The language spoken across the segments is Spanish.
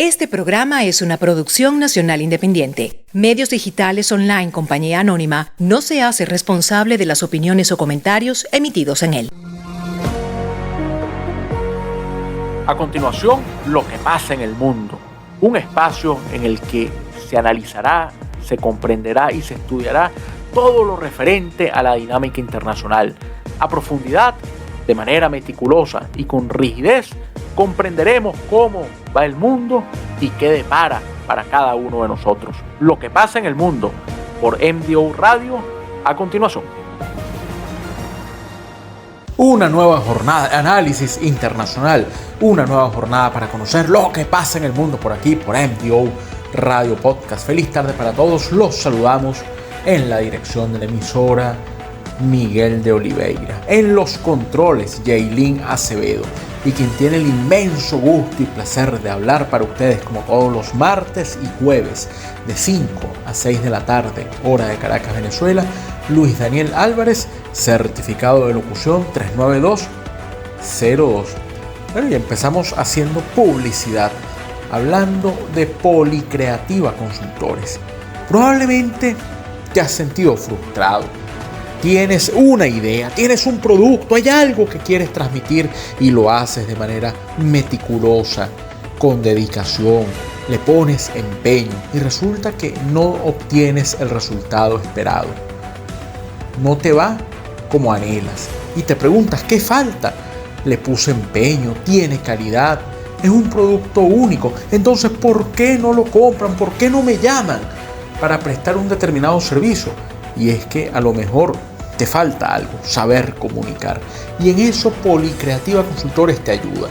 Este programa es una producción nacional independiente. Medios Digitales Online Compañía Anónima no se hace responsable de las opiniones o comentarios emitidos en él. A continuación, lo que pasa en el mundo. Un espacio en el que se analizará, se comprenderá y se estudiará todo lo referente a la dinámica internacional. A profundidad, de manera meticulosa y con rigidez, comprenderemos cómo va el mundo y qué depara para cada uno de nosotros. Lo que pasa en el mundo por MDO Radio a continuación. Una nueva jornada de análisis internacional, una nueva jornada para conocer lo que pasa en el mundo por aquí, por MDO Radio Podcast. Feliz tarde para todos, los saludamos en la dirección de la emisora Miguel de Oliveira, en los controles Yailin Acevedo, y quien tiene el inmenso gusto y placer de hablar para ustedes como todos los martes y jueves de 5 a 6 de la tarde, hora de Caracas, Venezuela, Luis Daniel Álvarez, certificado de locución 39202. Bueno, y empezamos haciendo publicidad, hablando de Policreativa Consultores. Probablemente te has sentido frustrado. Tienes una idea, tienes un producto, hay algo que quieres transmitir y lo haces de manera meticulosa, con dedicación, le pones empeño y resulta que no obtienes el resultado esperado. No te va como anhelas y te preguntas ¿qué falta? Le puse empeño, tiene calidad, es un producto único, entonces ¿por qué no lo compran? ¿Por qué no me llaman para prestar un determinado servicio? Y es que a lo mejor te falta algo, saber comunicar. Y en eso Policreativa Consultores te ayuda.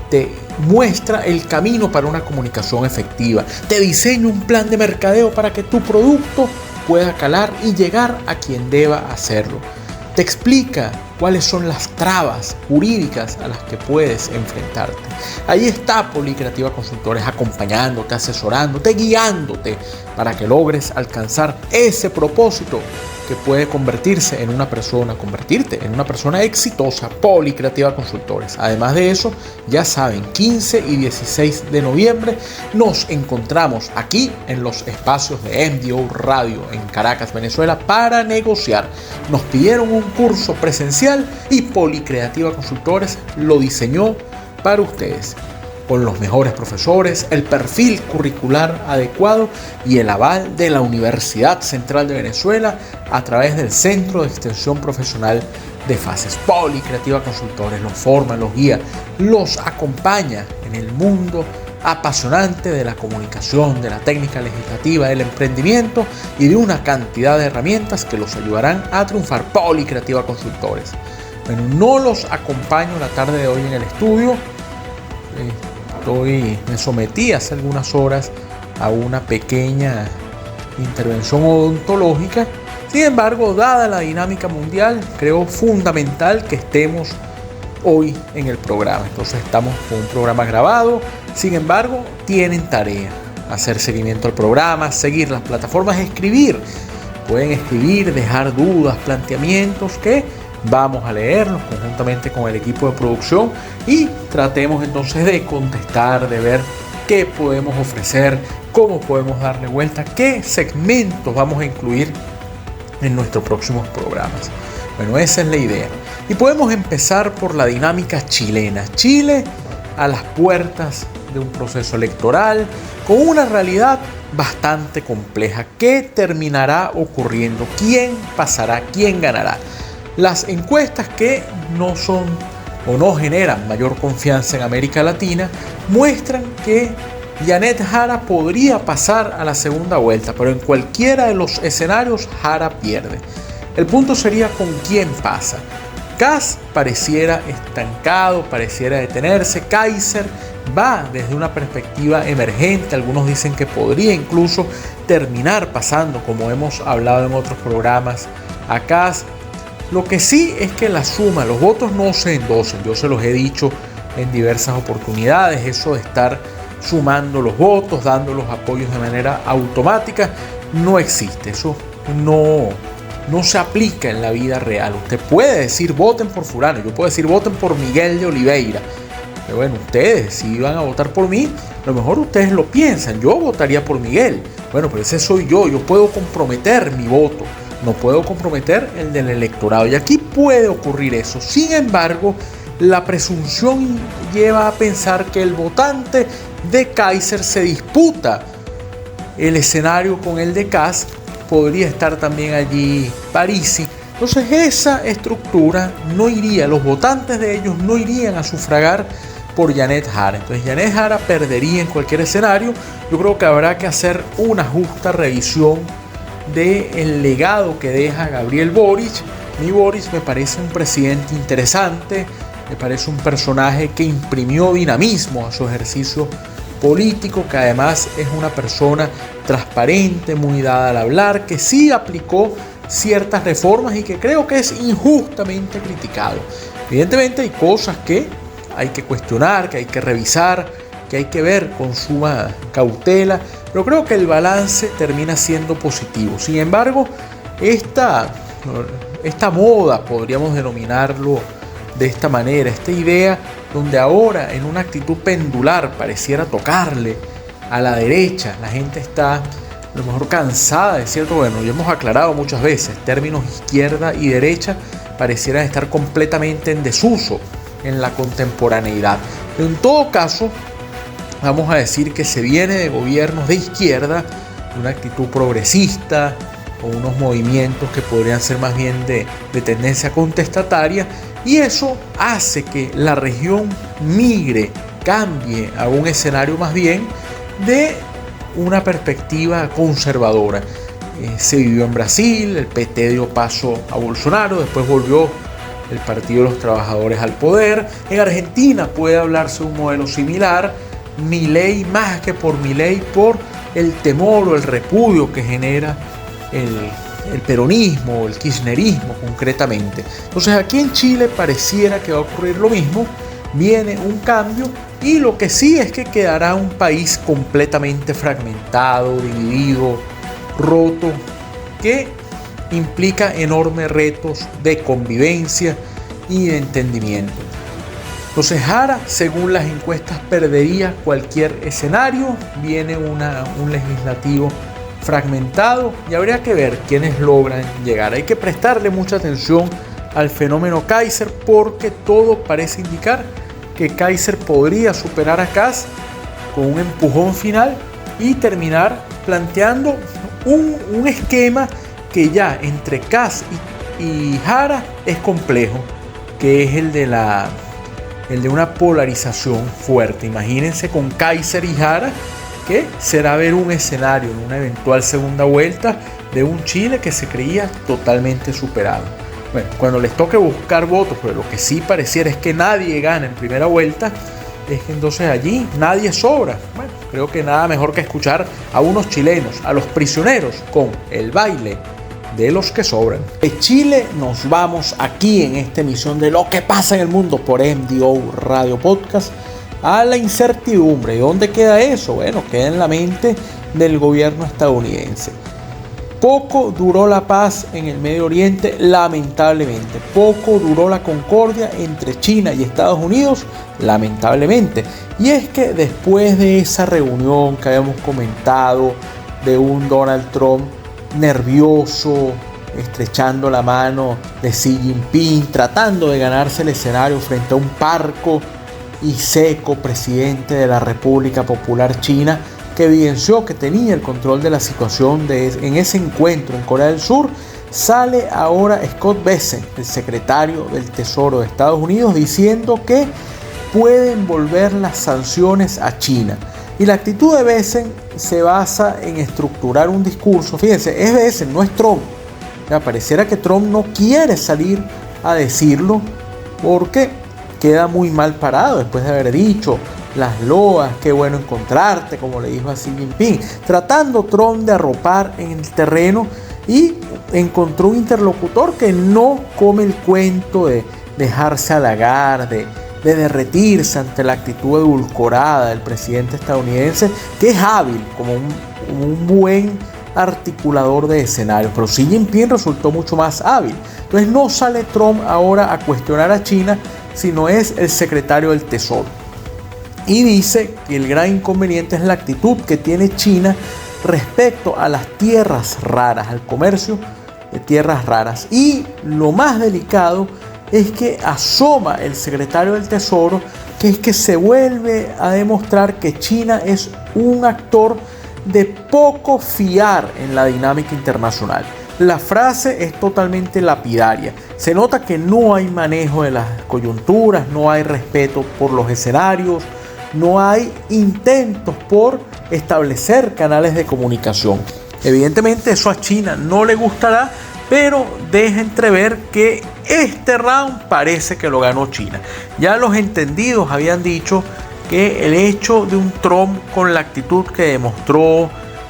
Te muestra el camino para una comunicación efectiva. Te diseña un plan de mercadeo para que tu producto pueda calar y llegar a quien deba hacerlo. Te explica cuáles son las trabas jurídicas a las que puedes enfrentarte. Ahí está Policreativa Consultores acompañándote, asesorándote, guiándote para que logres alcanzar ese propósito que puede convertirte en una persona exitosa. Policreativa Consultores. Además de eso, ya saben, 15 y 16 de noviembre nos encontramos aquí en los espacios de MDO Radio en Caracas, Venezuela, para negociar. Nos pidieron un curso presencial y Policreativa Consultores lo diseñó para ustedes, con los mejores profesores, el perfil curricular adecuado y el aval de la Universidad Central de Venezuela a través del Centro de Extensión Profesional de Fases. Policreativa Consultores los forma, los guía, los acompaña en el mundo apasionante de la comunicación, de la técnica legislativa, del emprendimiento y de una cantidad de herramientas que los ayudarán a triunfar. Policreativa Consultores. Bueno, no los acompaño la tarde de hoy en el estudio. Me sometí hace algunas horas a una pequeña intervención odontológica. Sin embargo, dada la dinámica mundial, creo fundamental que estemos hoy en el programa. Entonces estamos con un programa grabado. Sin embargo, tienen tarea: hacer seguimiento al programa, seguir las plataformas, escribir. Pueden escribir, dejar dudas, planteamientos que vamos a leerlos conjuntamente con el equipo de producción y tratemos entonces de contestar, de ver qué podemos ofrecer, cómo podemos darle vuelta, qué segmentos vamos a incluir en nuestros próximos programas. Bueno, esa es la idea. Y podemos empezar por la dinámica chilena. Chile a las puertas de un proceso electoral con una realidad bastante compleja. ¿Qué terminará ocurriendo? ¿Quién pasará? ¿Quién ganará? Las encuestas que no son o no generan mayor confianza en América Latina muestran que Janet Jara podría pasar a la segunda vuelta, pero en cualquiera de los escenarios Jara pierde. El punto sería con quién pasa. Kast pareciera estancado, pareciera detenerse. Kaiser va desde una perspectiva emergente. Algunos dicen que podría incluso terminar pasando, como hemos hablado en otros programas, a Kast. Lo que sí es que la suma, los votos no se endosan. Yo se los he dicho en diversas oportunidades. Eso de estar sumando los votos, dando los apoyos de manera automática, no existe. Eso no se aplica en la vida real. Usted puede decir voten por fulano, yo puedo decir voten por Miguel de Oliveira, bueno, ustedes si iban a votar por mí, a lo mejor ustedes lo piensan, yo votaría por Miguel. Bueno, pero ese soy yo puedo comprometer mi voto, no puedo comprometer el del electorado. Y aquí puede ocurrir eso. Sin embargo, la presunción lleva a pensar que el votante de Kaiser se disputa el escenario con el de Kast. Podría estar también allí Parisi. Entonces esa estructura no iría, los votantes de ellos no irían a sufragar por Janet Jara. Entonces Janet Jara perdería en cualquier escenario. Yo creo que habrá que hacer una justa revisión del legado que deja Gabriel Boric. Mi Boric me parece un presidente interesante, me parece un personaje que imprimió dinamismo a su ejercicio político, que además es una persona transparente, muy dada al hablar, que sí aplicó ciertas reformas y que creo que es injustamente criticado. Evidentemente hay cosas que hay que cuestionar, que hay que revisar, que hay que ver con suma cautela, pero creo que el balance termina siendo positivo. Sin embargo, esta moda, podríamos denominarlo de esta manera, esta idea donde ahora en una actitud pendular pareciera tocarle a la derecha, la gente está a lo mejor cansada de cierto, bueno, ya hemos aclarado muchas veces, términos izquierda y derecha parecieran estar completamente en desuso en la contemporaneidad. Pero en todo caso, vamos a decir que se viene de gobiernos de izquierda, una actitud progresista, o unos movimientos que podrían ser más bien de tendencia contestataria, y eso hace que la región migre, cambie a un escenario más bien de una perspectiva conservadora. Se vivió en Brasil, el PT dio paso a Bolsonaro, después volvió el Partido de los Trabajadores al poder. En Argentina puede hablarse de un modelo similar. Milei, más que por Milei, por el temor o el repudio que genera el peronismo o el kirchnerismo concretamente. Entonces aquí en Chile pareciera que va a ocurrir lo mismo. Viene un cambio y lo que sí es que quedará un país completamente fragmentado, dividido, roto, que implica enormes retos de convivencia y de entendimiento. Entonces Jara, según las encuestas, perdería cualquier escenario. Viene un legislativo fragmentado y habría que ver quiénes logran llegar. Hay que prestarle mucha atención al fenómeno Kaiser porque todo parece indicar que Kaiser podría superar a Kast con un empujón final y terminar planteando un esquema que ya entre Kast y Jara es complejo, que es el de una polarización fuerte. Imagínense con Kaiser y Jara, que será ver un escenario en una eventual segunda vuelta de un Chile que se creía totalmente superado. Bueno, cuando les toque buscar votos, pero lo que sí pareciera es que nadie gana en primera vuelta, es que entonces allí nadie sobra. Bueno, creo que nada mejor que escuchar a unos chilenos, a los prisioneros, con el baile de los que sobran. De Chile nos vamos aquí en esta emisión de Lo que pasa en el mundo por MDO Radio Podcast a la incertidumbre. ¿Y dónde queda eso? Bueno, queda en la mente del gobierno estadounidense. Poco duró la paz en el Medio Oriente, lamentablemente. Poco duró la concordia entre China y Estados Unidos, lamentablemente. Y es que después de esa reunión que habíamos comentado, de un Donald Trump nervioso, estrechando la mano de Xi Jinping, tratando de ganarse el escenario frente a un parco y seco presidente de la República Popular China, que evidenció que tenía el control de la situación en ese encuentro en Corea del Sur, sale ahora Scott Bessent, el secretario del Tesoro de Estados Unidos, diciendo que pueden volver las sanciones a China. Y la actitud de Bessent se basa en estructurar un discurso. Fíjense, es Bessent, no es Trump. Ya pareciera que Trump no quiere salir a decirlo porque queda muy mal parado después de haber dicho las loas, qué bueno encontrarte, como le dijo a Xi Jinping, tratando Trump de arropar en el terreno, y encontró un interlocutor que no come el cuento de dejarse halagar, de derretirse ante la actitud edulcorada del presidente estadounidense, que es hábil como un buen articulador de escenarios, pero Xi Jinping resultó mucho más hábil. Entonces no sale Trump ahora a cuestionar a China, sino es el secretario del Tesoro. y dice que el gran inconveniente es la actitud que tiene China respecto a las tierras raras, al comercio de tierras raras. Y lo más delicado es que asoma el secretario del Tesoro, que es que se vuelve a demostrar que China es un actor de poco fiar en la dinámica internacional. La frase es totalmente lapidaria. Se nota que no hay manejo de las coyunturas, no hay respeto por los escenarios, no hay intentos por establecer canales de comunicación. Evidentemente eso a China no le gustará, pero deja entrever que este round parece que lo ganó China. Ya los entendidos habían dicho que el hecho de un Trump con la actitud que demostró,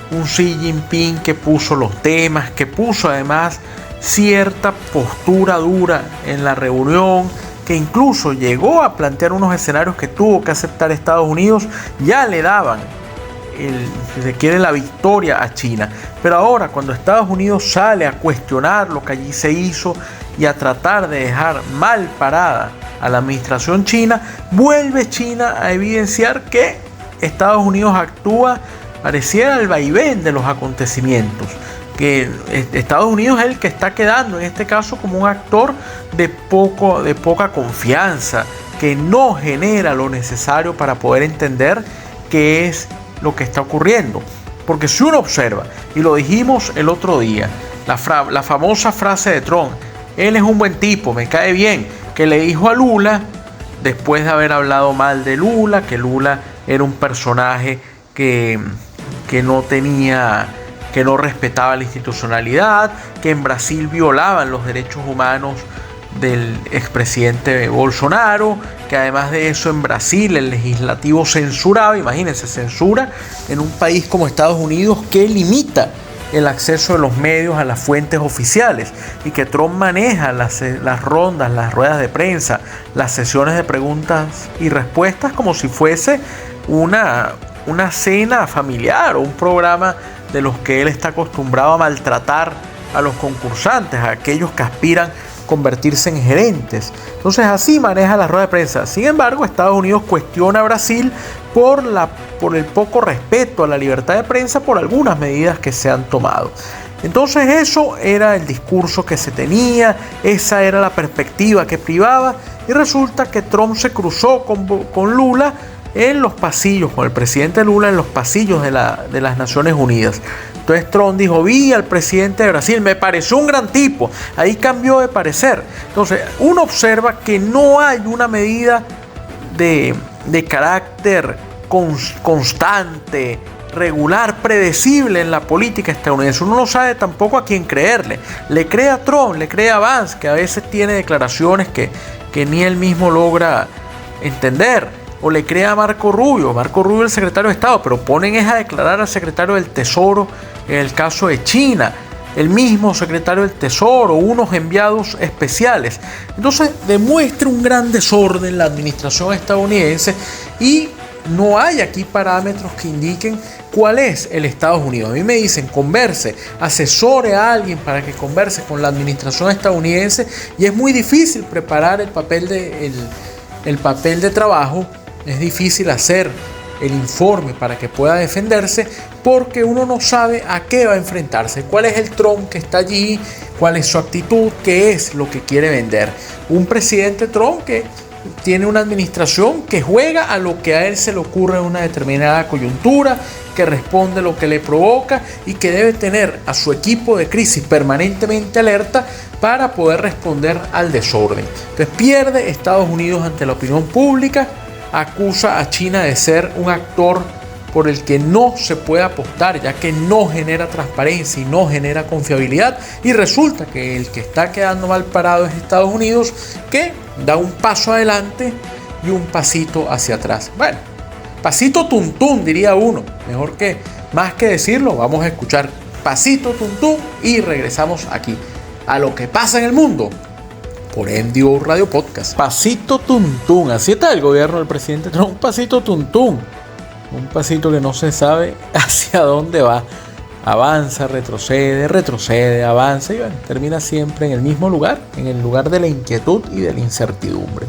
un Xi Jinping que puso los temas, que puso además cierta postura dura en la reunión, que incluso llegó a plantear unos escenarios que tuvo que aceptar Estados Unidos, ya le daban, si se quiere, la victoria a China. Pero ahora, cuando Estados Unidos sale a cuestionar lo que allí se hizo y a tratar de dejar mal parada a la administración china, vuelve China a evidenciar que Estados Unidos actúa, pareciera, al vaivén de los acontecimientos, que Estados Unidos es el que está quedando en este caso como un actor de poca confianza, que no genera lo necesario para poder entender qué es lo que está ocurriendo. Porque si uno observa, y lo dijimos el otro día, la famosa frase de Trump, él es un buen tipo, me cae bien, que le dijo a Lula, después de haber hablado mal de Lula, que Lula era un personaje que no respetaba la institucionalidad, que en Brasil violaban los derechos humanos del expresidente Bolsonaro, que además de eso en Brasil el legislativo censuraba, imagínense, censura en un país como Estados Unidos que limita el acceso de los medios a las fuentes oficiales, y que Trump maneja las rondas, las ruedas de prensa, las sesiones de preguntas y respuestas como si fuese una cena familiar o un programa de los que él está acostumbrado a maltratar a los concursantes, a aquellos que aspiran a convertirse en gerentes. Entonces así maneja la rueda de prensa. Sin embargo, Estados Unidos cuestiona a Brasil por el poco respeto a la libertad de prensa, por algunas medidas que se han tomado. Entonces eso era el discurso que se tenía, esa era la perspectiva que privaba, y resulta que Trump se cruzó con Lula en los pasillos, con el presidente Lula en los pasillos de las Naciones Unidas. Entonces Trump dijo, vi al presidente de Brasil, me pareció un gran tipo, ahí cambió de parecer. Entonces uno observa que no hay una medida de carácter constante, regular, predecible en la política estadounidense. Uno no sabe tampoco a quién creerle. Le cree a Trump, le cree a Vance, que a veces tiene declaraciones que ni él mismo logra entender. O le cree a Marco Rubio el secretario de Estado, pero ponen a declarar al secretario del Tesoro en el caso de China, el mismo secretario del Tesoro, unos enviados especiales. Entonces demuestra un gran desorden la administración estadounidense, y no hay aquí parámetros que indiquen cuál es el Estados Unidos. A mí me dicen, converse, asesore a alguien para que converse con la administración estadounidense, y es muy difícil preparar el papel de trabajo. Es difícil hacer el informe para que pueda defenderse, porque uno no sabe a qué va a enfrentarse, cuál es el Trump que está allí, cuál es su actitud, qué es lo que quiere vender. Un presidente Trump que tiene una administración que juega a lo que a él se le ocurre en una determinada coyuntura, que responde a lo que le provoca, y que debe tener a su equipo de crisis permanentemente alerta para poder responder al desorden. Entonces pierde Estados Unidos ante la opinión pública, acusa a China de ser un actor por el que no se puede apostar, ya que no genera transparencia y no genera confiabilidad, y resulta que el que está quedando mal parado es Estados Unidos, que da un paso adelante y un pasito hacia atrás. Bueno, pasito tuntún diría uno, más que decirlo, vamos a escuchar pasito tuntún y regresamos aquí a lo que pasa en el mundo por MDO Radio Podcast. Pasito tuntún, así está el gobierno del presidente Trump, un pasito tuntún, un pasito que no se sabe hacia dónde va, avanza, retrocede, avanza, y bueno, termina siempre en el mismo lugar, en el lugar de la inquietud y de la incertidumbre.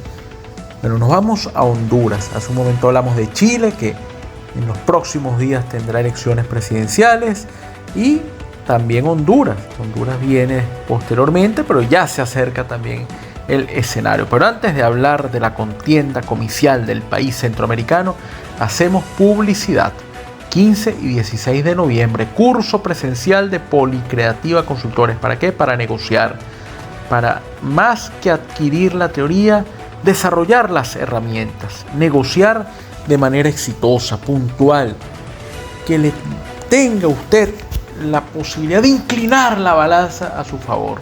Bueno, nos vamos a Honduras. Hace un momento hablamos de Chile, que en los próximos días tendrá elecciones presidenciales, y también Honduras. Honduras viene posteriormente, pero ya se acerca también el escenario. Pero antes de hablar de la contienda comicial del país centroamericano, hacemos publicidad. 15 y 16 de noviembre, curso presencial de Policreativa Consultores. ¿Para qué? Para negociar. Para más que adquirir la teoría, desarrollar las herramientas, negociar de manera exitosa, puntual, que le tenga usted la posibilidad de inclinar la balanza a su favor,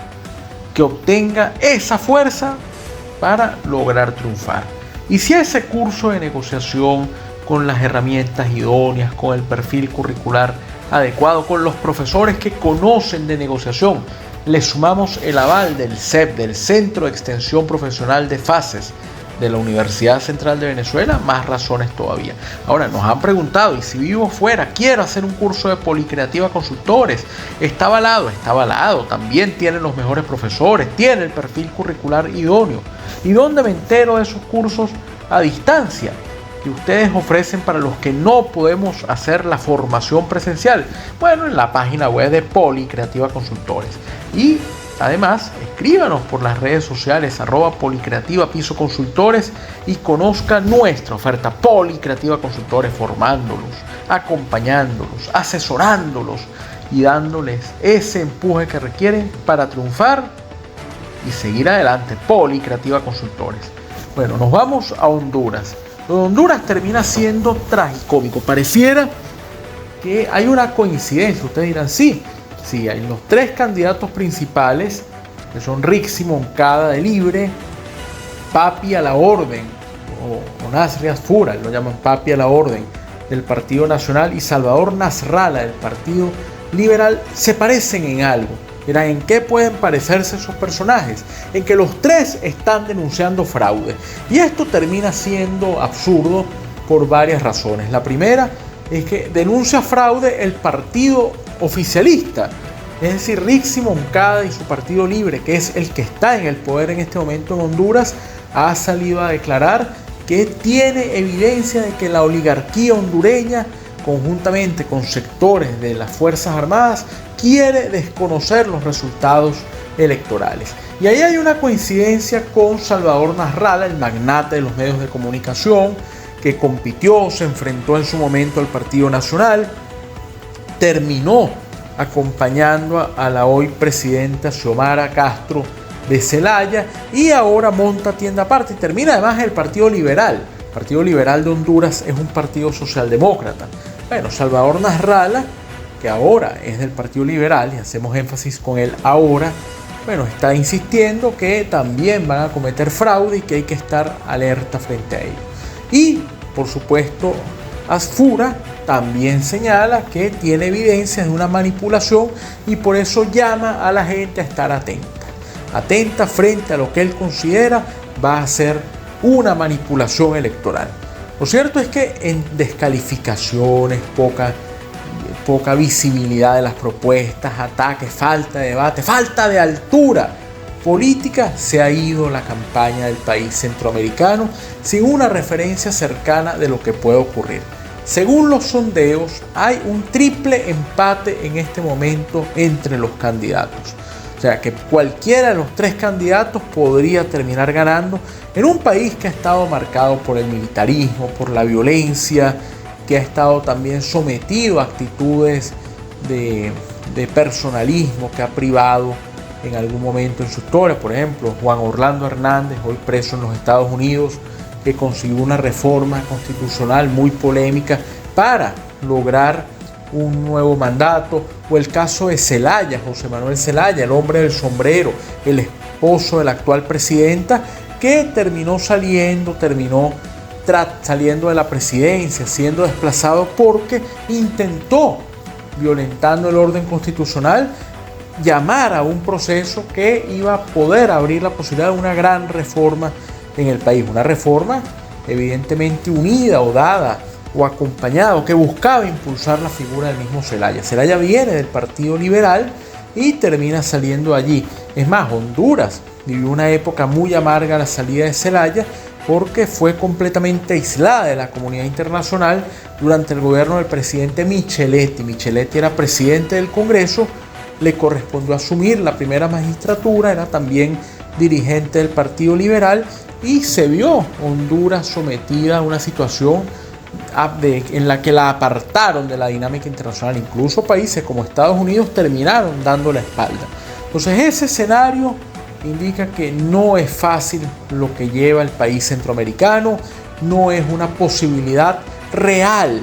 que obtenga esa fuerza para lograr triunfar. Y si ese curso de negociación, con las herramientas idóneas, con el perfil curricular adecuado, con los profesores que conocen de negociación, le sumamos el aval del CEP, del Centro de Extensión Profesional de FACES, de la Universidad Central de Venezuela, más razones todavía. Ahora, nos han preguntado, ¿y si vivo fuera? Quiero hacer un curso de Policreativa Consultores. Está avalado, también tiene los mejores profesores, tiene el perfil curricular idóneo. ¿Y dónde me entero de esos cursos a distancia que ustedes ofrecen para los que no podemos hacer la formación presencial? Bueno, en la página web de Policreativa Consultores. Y además, escríbanos por las redes sociales @Policreativa_Consultores y conozca nuestra oferta. Policreativa Consultores, formándolos, acompañándolos, asesorándolos y dándoles ese empuje que requieren para triunfar y seguir adelante. Policreativa Consultores. Bueno, nos vamos a Honduras. Honduras termina siendo tragicómico. Pareciera que hay una coincidencia. Ustedes dirán, sí, hay los tres candidatos principales, que son Rixi Moncada de Libre, Papi a la Orden, o Nasri Asfura, lo llaman Papi a la Orden, del Partido Nacional, y Salvador Nasralla, del Partido Liberal, se parecen en algo. ¿En qué pueden parecerse esos personajes? En que los tres están denunciando fraude. Y esto termina siendo absurdo por varias razones. La primera es que denuncia fraude el partido oficialista, es decir, Rixi Moncada y su Partido Libre, que es el que está en el poder en este momento en Honduras, ha salido a declarar que tiene evidencia de que la oligarquía hondureña, conjuntamente con sectores de las Fuerzas Armadas, quiere desconocer los resultados electorales. Y ahí hay una coincidencia con Salvador Nasralla, el magnate de los medios de comunicación, que compitió, se enfrentó en su momento al Partido Nacional, terminó acompañando a la hoy presidenta Xiomara Castro de Zelaya, y ahora monta tienda aparte y termina además en el Partido Liberal. El Partido Liberal de Honduras es un partido socialdemócrata. Bueno, Salvador Nasralla, que ahora es del Partido Liberal, y hacemos énfasis con él ahora, bueno, está insistiendo que también van a cometer fraude y que hay que estar alerta frente a ello. Y, por supuesto, Asfura también señala que tiene evidencias de una manipulación y por eso llama a la gente a estar atenta frente a lo que él considera va a ser una manipulación electoral. Lo cierto es que en descalificaciones, poca visibilidad de las propuestas, ataques, falta de debate, falta de altura política, se ha ido la campaña del país centroamericano sin una referencia cercana de lo que puede ocurrir. Según los sondeos, hay un triple empate en este momento entre los candidatos. O sea que cualquiera de los tres candidatos podría terminar ganando en un país que ha estado marcado por el militarismo, por la violencia, que ha estado también sometido a actitudes de personalismo, que ha privado en algún momento en su historia. Por ejemplo, Juan Orlando Hernández, hoy preso en los Estados Unidos, que consiguió una reforma constitucional muy polémica para lograr un nuevo mandato, o el caso de Zelaya, José Manuel Zelaya, el hombre del sombrero, el esposo de la actual presidenta, que terminó saliendo de la presidencia, siendo desplazado porque intentó, violentando el orden constitucional, llamar a un proceso que iba a poder abrir la posibilidad de una gran reforma en el país, una reforma evidentemente unida o dada o acompañado, que buscaba impulsar la figura del mismo Zelaya. Zelaya viene del Partido Liberal y termina saliendo allí. Es más, Honduras vivió una época muy amarga a la salida de Zelaya, porque fue completamente aislada de la comunidad internacional durante el gobierno del presidente Micheletti. Micheletti era presidente del Congreso, le correspondió asumir la primera magistratura, era también dirigente del Partido Liberal y se vio Honduras sometida a una situación en la que la apartaron de la dinámica internacional. Incluso países como Estados Unidos terminaron dando la espalda. Entonces ese escenario indica que no es fácil lo que lleva el país centroamericano, no es una posibilidad real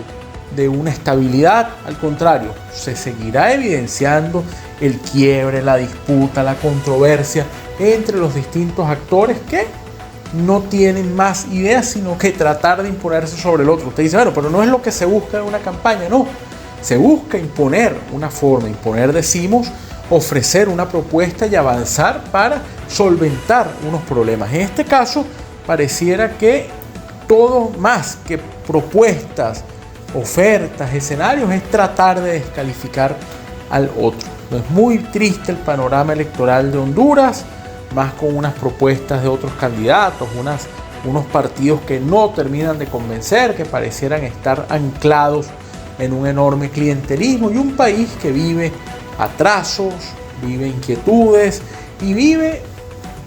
de una estabilidad, al contrario, se seguirá evidenciando el quiebre, la disputa, la controversia entre los distintos actores que no tienen más ideas sino que tratar de imponerse sobre el otro. Usted dice, bueno, pero no es lo que se busca en una campaña, no, se busca imponer una forma, imponer, decimos, ofrecer una propuesta y avanzar para solventar unos problemas. En este caso, pareciera que todo más que propuestas, ofertas, escenarios, es tratar de descalificar al otro. Es muy triste el panorama electoral de Honduras, más con unas propuestas de otros candidatos, unos partidos que no terminan de convencer, que parecieran estar anclados en un enorme clientelismo, y un país que vive atrasos, vive inquietudes y vive,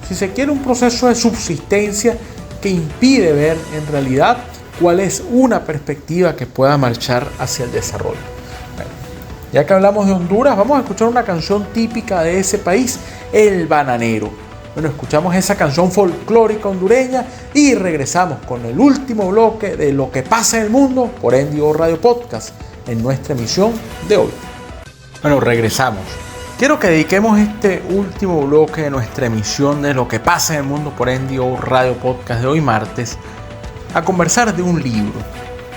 si se quiere, un proceso de subsistencia que impide ver en realidad cuál es una perspectiva que pueda marchar hacia el desarrollo. Bueno, ya que hablamos de Honduras, vamos a escuchar una canción típica de ese país, El Bananero. Bueno, escuchamos esa canción folclórica hondureña y regresamos con el último bloque de Lo que pasa en el mundo por NDO Radio Podcast en nuestra emisión de hoy. Bueno, regresamos. Quiero que dediquemos este último bloque de nuestra emisión de Lo que pasa en el mundo por NDO Radio Podcast de hoy martes a conversar de un libro,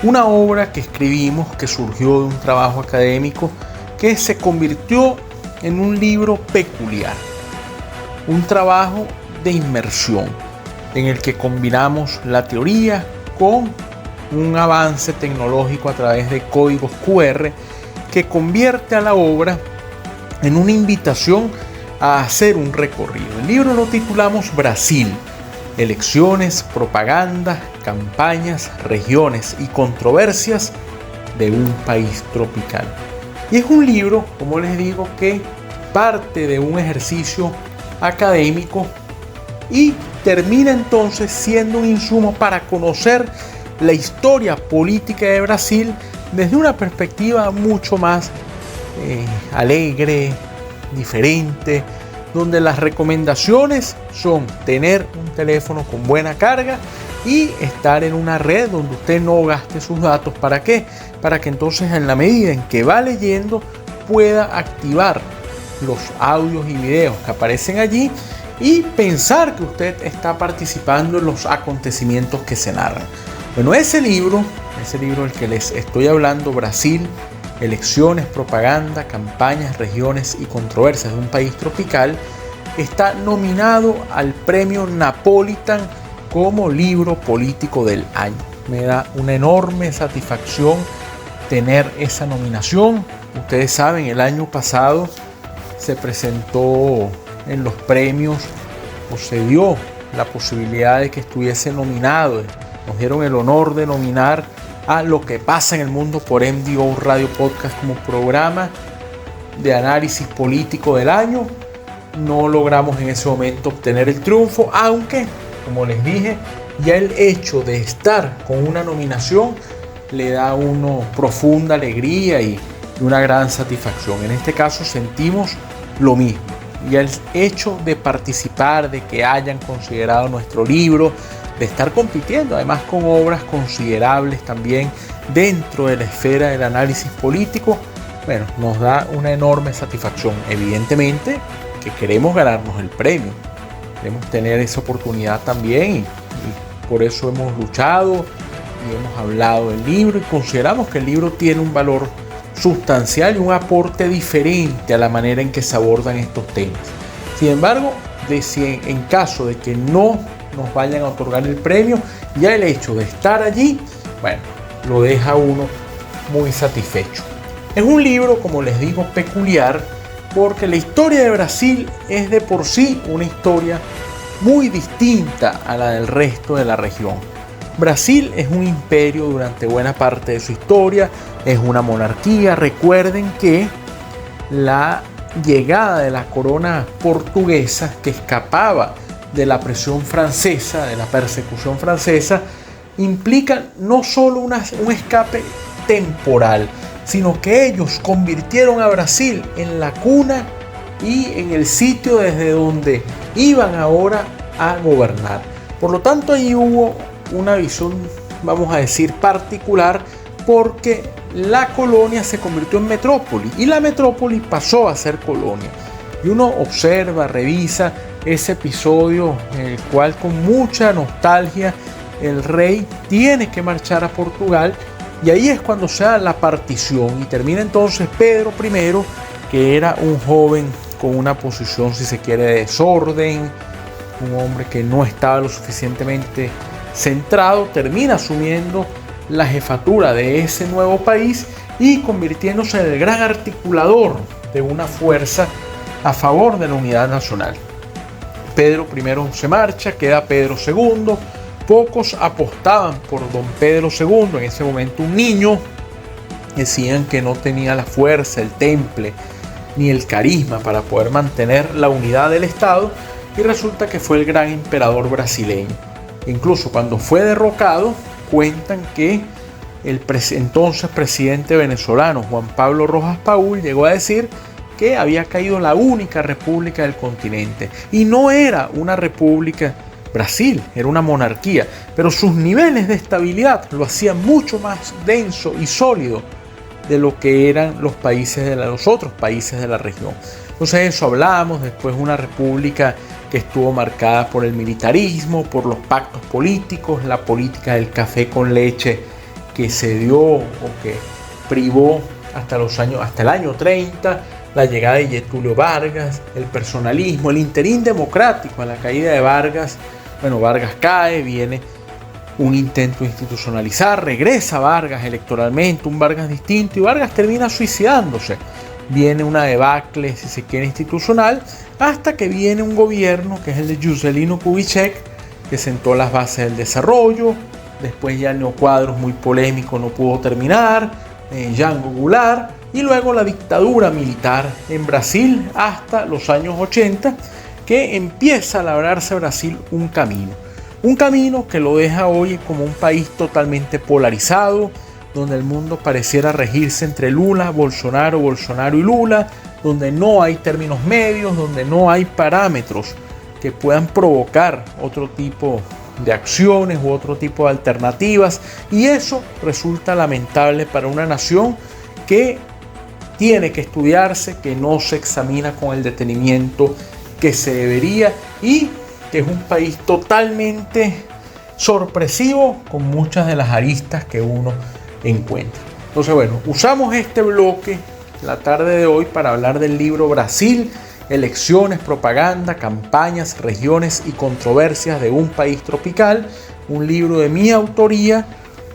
una obra que escribimos que surgió de un trabajo académico que se convirtió en un libro peculiar, un trabajo de inmersión en el que combinamos la teoría con un avance tecnológico a través de códigos QR que convierte a la obra en una invitación a hacer un recorrido. El libro lo titulamos Brasil: elecciones, propaganda, campañas, regiones y controversias de un país tropical. Y es un libro, como les digo, que parte de un ejercicio académico y termina entonces siendo un insumo para conocer la historia política de Brasil desde una perspectiva mucho más alegre, diferente, donde las recomendaciones son tener un teléfono con buena carga y estar en una red donde usted no gaste sus datos. ¿Para qué? Para que entonces, en la medida en que va leyendo, pueda activar los audios y videos que aparecen allí y pensar que usted está participando en los acontecimientos que se narran. Bueno, ese libro del que les estoy hablando, Brasil: elecciones, propaganda, campañas, regiones y controversias de un país tropical, está nominado al premio Napolitan como libro político del año. Me da una enorme satisfacción tener esa nominación. Ustedes saben, el año pasado se presentó en los premios, o se dio la posibilidad de que estuviese nominado. Nos dieron el honor de nominar a Lo que pasa en el mundo por NDO Radio Podcast como programa de análisis político del año. No logramos en ese momento obtener el triunfo, aunque, como les dije, ya el hecho de estar con una nominación le da a uno profunda alegría y una gran satisfacción. En este caso sentimos lo mismo. Y el hecho de participar, de que hayan considerado nuestro libro, de estar compitiendo además con obras considerables también dentro de la esfera del análisis político, bueno, nos da una enorme satisfacción. Evidentemente que queremos ganarnos el premio, queremos tener esa oportunidad también y por eso hemos luchado y hemos hablado del libro y consideramos que el libro tiene un valor sustancial y un aporte diferente a la manera en que se abordan estos temas. Sin embargo, si en caso de que no nos vayan a otorgar el premio, ya el hecho de estar allí, bueno, lo deja uno muy satisfecho. Es un libro, como les digo, peculiar, porque la historia de Brasil es de por sí una historia muy distinta a la del resto de la región. Brasil es un imperio durante buena parte de su historia, es una monarquía. Recuerden que la llegada de la corona portuguesa, que escapaba de la presión francesa, de la persecución francesa, implica no solo un escape temporal, sino que ellos convirtieron a Brasil en la cuna y en el sitio desde donde iban ahora a gobernar. Por lo tanto, ahí hubo una visión, vamos a decir, particular, porque la colonia se convirtió en metrópoli y la metrópoli pasó a ser colonia. Y uno observa, revisa ese episodio en el cual con mucha nostalgia el rey tiene que marchar a Portugal, y ahí es cuando se da la partición y termina entonces Pedro I, que era un joven con una posición, si se quiere, de desorden, un hombre que no estaba lo suficientemente centrado, termina asumiendo la jefatura de ese nuevo país y convirtiéndose en el gran articulador de una fuerza a favor de la unidad nacional. Pedro I se marcha, queda Pedro II. Pocos apostaban por don Pedro II, en ese momento un niño. Decían que no tenía la fuerza, el temple, ni el carisma para poder mantener la unidad del Estado, y resulta que fue el gran emperador brasileño. Incluso cuando fue derrocado, cuentan que el entonces presidente venezolano Juan Pablo Rojas Paul llegó a decir que había caído la única república del continente, y no era una república. Brasil era una monarquía, pero sus niveles de estabilidad lo hacían mucho más denso y sólido de lo que eran los otros países de la región. Entonces eso hablamos. Después, una república que estuvo marcada por el militarismo, por los pactos políticos, la política del café con leche que se dio o que privó hasta el año 30, la llegada de Getúlio Vargas, el personalismo, el interín democrático a la caída de Vargas. Bueno, Vargas cae, viene un intento de institucionalizar, regresa Vargas electoralmente, un Vargas distinto, y Vargas termina suicidándose. Viene una debacle, si se quiere, institucional, hasta que viene un gobierno que es el de Juscelino Kubitschek, que sentó las bases del desarrollo. Después ya el neocuadros, muy polémico, no pudo terminar, Jango Goulart, y luego la dictadura militar en Brasil hasta los años 80, que empieza a labrarse Brasil un camino que lo deja hoy como un país totalmente polarizado, donde el mundo pareciera regirse entre Lula, Bolsonaro y Lula, donde no hay términos medios, donde no hay parámetros que puedan provocar otro tipo de acciones u otro tipo de alternativas, y eso resulta lamentable para una nación que tiene que estudiarse, que no se examina con el detenimiento que se debería, y que es un país totalmente sorpresivo con muchas de las aristas que uno encuentra. Entonces, bueno, usamos este bloque la tarde de hoy para hablar del libro Brasil, elecciones, propaganda, campañas, regiones y controversias de un país tropical, un libro de mi autoría,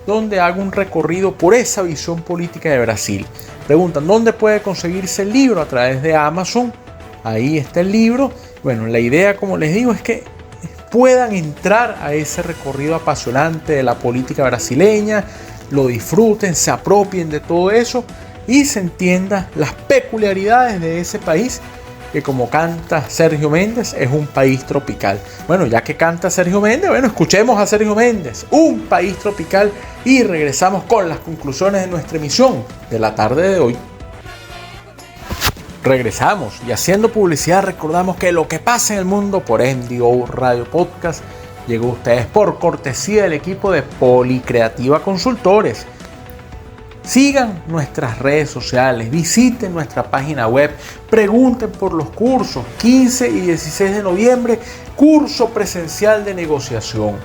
donde hago un recorrido por esa visión política de Brasil. Preguntan, ¿dónde puede conseguirse el libro? A través de Amazon. Ahí está el libro. Bueno, la idea, como les digo, es que puedan entrar a ese recorrido apasionante de la política brasileña, lo disfruten, se apropien de todo eso y se entienda las peculiaridades de ese país, que, como canta Sergio Méndez, es un país tropical. Bueno, ya que canta Sergio Méndez, bueno, escuchemos a Sergio Méndez, un país tropical, y regresamos con las conclusiones de nuestra emisión de la tarde de hoy. Regresamos, y haciendo publicidad recordamos que lo que pasa en el mundo por MDO Radio Podcast llegó a ustedes por cortesía del equipo de Policreativa Consultores. Sigan nuestras redes sociales, visiten nuestra página web, pregunten por los cursos. 15 y 16 de noviembre, curso presencial de negociación.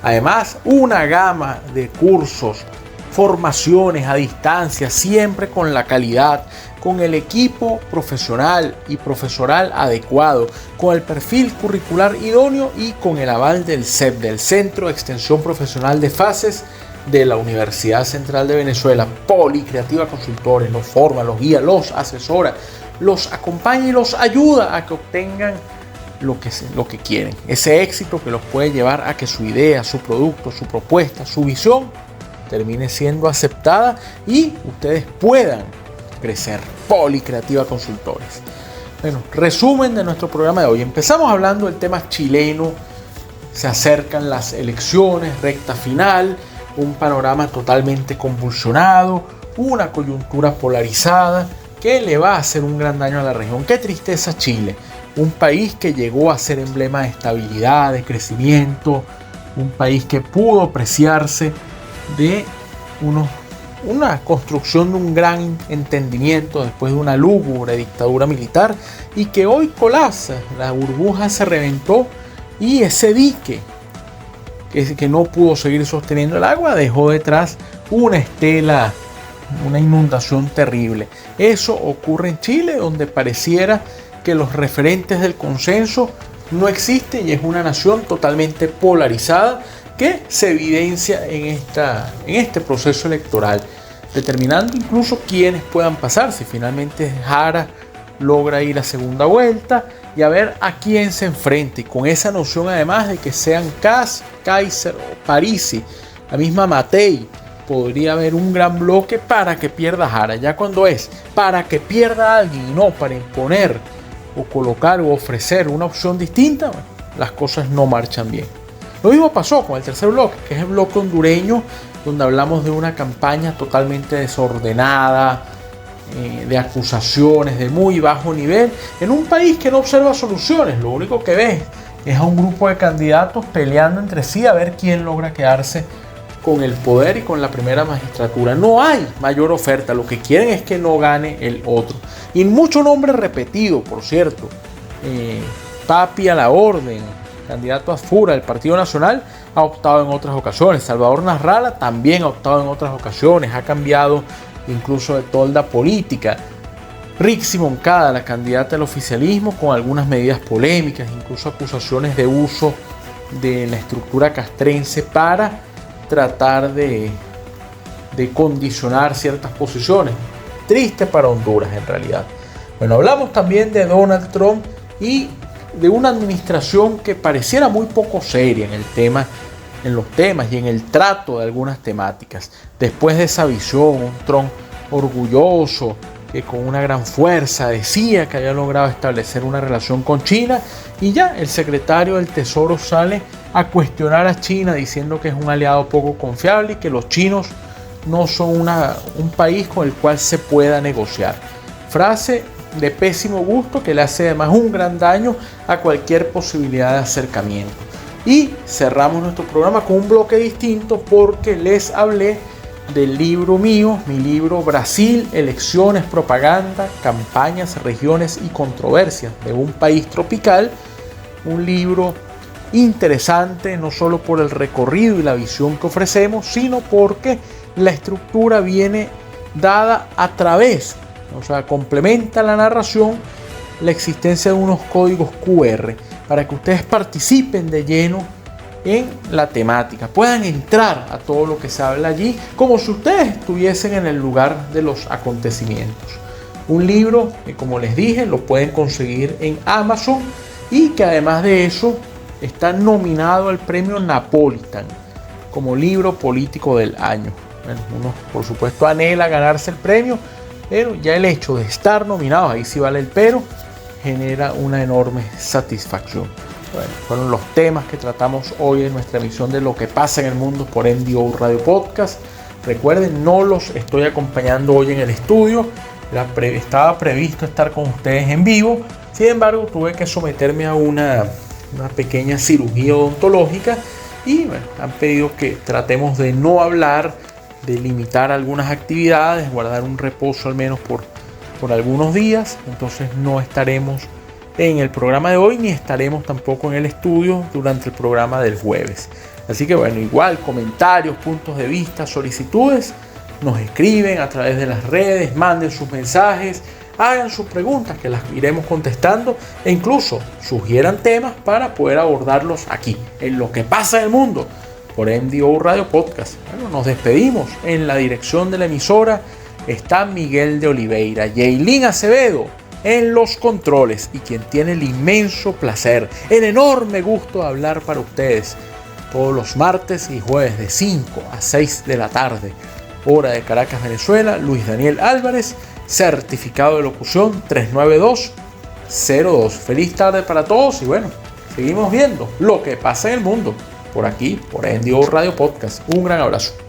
Además, una gama de cursos, formaciones a distancia, siempre con la calidad, con el equipo profesional y profesoral adecuado, con el perfil curricular idóneo y con el aval del CEP, del Centro de Extensión Profesional de Fases de la Universidad Central de Venezuela. Policreativa Consultores los forma, los guía, los asesora, los acompaña y los ayuda a que obtengan lo que quieren. Ese éxito que los puede llevar a que su idea, su producto, su propuesta, su visión termine siendo aceptada y ustedes puedan crecer. Policreativa Consultores. Bueno, resumen de nuestro programa de hoy. Empezamos hablando del tema chileno. Se acercan las elecciones, recta final, un panorama totalmente convulsionado, una coyuntura polarizada que le va a hacer un gran daño a la región. Qué tristeza Chile, un país que llegó a ser emblema de estabilidad, de crecimiento, un país que pudo preciarse de una construcción de un gran entendimiento después de una lúgubre dictadura militar y que hoy colapsa. La burbuja se reventó y ese dique que no pudo seguir sosteniendo el agua dejó detrás una estela, una inundación terrible. Eso ocurre en Chile, donde pareciera que los referentes del consenso no existen y es una nación totalmente polarizada que se evidencia en este proceso electoral, determinando incluso quiénes puedan pasar, si finalmente Jara logra ir a segunda vuelta y a ver a quién se enfrenta, y con esa noción además de que sean Kast, Kaiser o Parisi, la misma Matei, podría haber un gran bloque para que pierda Jara. Ya cuando es para que pierda alguien y no para imponer o colocar o ofrecer una opción distinta, bueno, las cosas no marchan bien. Lo mismo pasó con el tercer bloque, que es el bloque hondureño, donde hablamos de una campaña totalmente desordenada, de acusaciones de muy bajo nivel, en un país que no observa soluciones. Lo único que ves es a un grupo de candidatos peleando entre sí a ver quién logra quedarse con el poder y con la primera magistratura. No hay mayor oferta, lo que quieren es que no gane el otro. Y mucho nombre repetido, por cierto. Papi a la orden, candidato a Fura del Partido Nacional, ha optado en otras ocasiones. Salvador Nasralla también ha optado en otras ocasiones, ha cambiado incluso de tolda política. Rixi Moncada, la candidata del oficialismo, con algunas medidas polémicas, incluso acusaciones de uso de la estructura castrense para tratar de condicionar ciertas posiciones. Triste para Honduras en realidad. Bueno, hablamos también de Donald Trump y de una administración que pareciera muy poco seria en los temas y en el trato de algunas temáticas. Después de esa visión, un Trump orgulloso que con una gran fuerza decía que había logrado establecer una relación con China, y ya el secretario del Tesoro sale a cuestionar a China diciendo que es un aliado poco confiable y que los chinos no son un país con el cual se pueda negociar. Frase de pésimo gusto que le hace además un gran daño a cualquier posibilidad de acercamiento. Y cerramos nuestro programa con un bloque distinto porque les hablé del libro mío, mi libro Brasil, Elecciones, Propaganda, Campañas, Regiones y Controversias de un país tropical. Un libro interesante no solo por el recorrido y la visión que ofrecemos, sino porque la estructura viene dada a través, o sea, complementa la narración la existencia de unos códigos QR para que ustedes participen de lleno en la temática, puedan entrar a todo lo que se habla allí como si ustedes estuviesen en el lugar de los acontecimientos. Un libro que, como les dije, lo pueden conseguir en Amazon y que además de eso está nominado al premio Napolitan como libro político del año. Bueno, uno por supuesto anhela ganarse el premio, pero ya el hecho de estar nominado, ahí sí vale el pero, genera una enorme satisfacción. Bueno, fueron los temas que tratamos hoy en nuestra emisión de Lo que pasa en el mundo por MDO Radio Podcast. Recuerden, no los estoy acompañando hoy en el estudio. Estaba previsto estar con ustedes en vivo. Sin embargo, tuve que someterme a una pequeña cirugía odontológica y bueno, han pedido que tratemos de no hablar, de limitar algunas actividades, guardar un reposo al menos por algunos días. Entonces no estaremos en el programa de hoy ni estaremos tampoco en el estudio durante el programa del jueves. Así que bueno, igual comentarios, puntos de vista, solicitudes, nos escriben a través de las redes, manden sus mensajes, hagan sus preguntas que las iremos contestando e incluso sugieran temas para poder abordarlos aquí, en Lo que pasa en el mundo, por MDO Radio Podcast. Bueno, nos despedimos. En la dirección de la emisora está Miguel de Oliveira, Yailin Acevedo en los controles y quien tiene el inmenso placer, el enorme gusto de hablar para ustedes todos los martes y jueves de 5 a 6 de la tarde, hora de Caracas, Venezuela, Luis Daniel Álvarez, certificado de locución 39202. Feliz tarde para todos y bueno, seguimos viendo lo que pasa en el mundo por aquí, por NDO Radio Podcast. Un gran abrazo.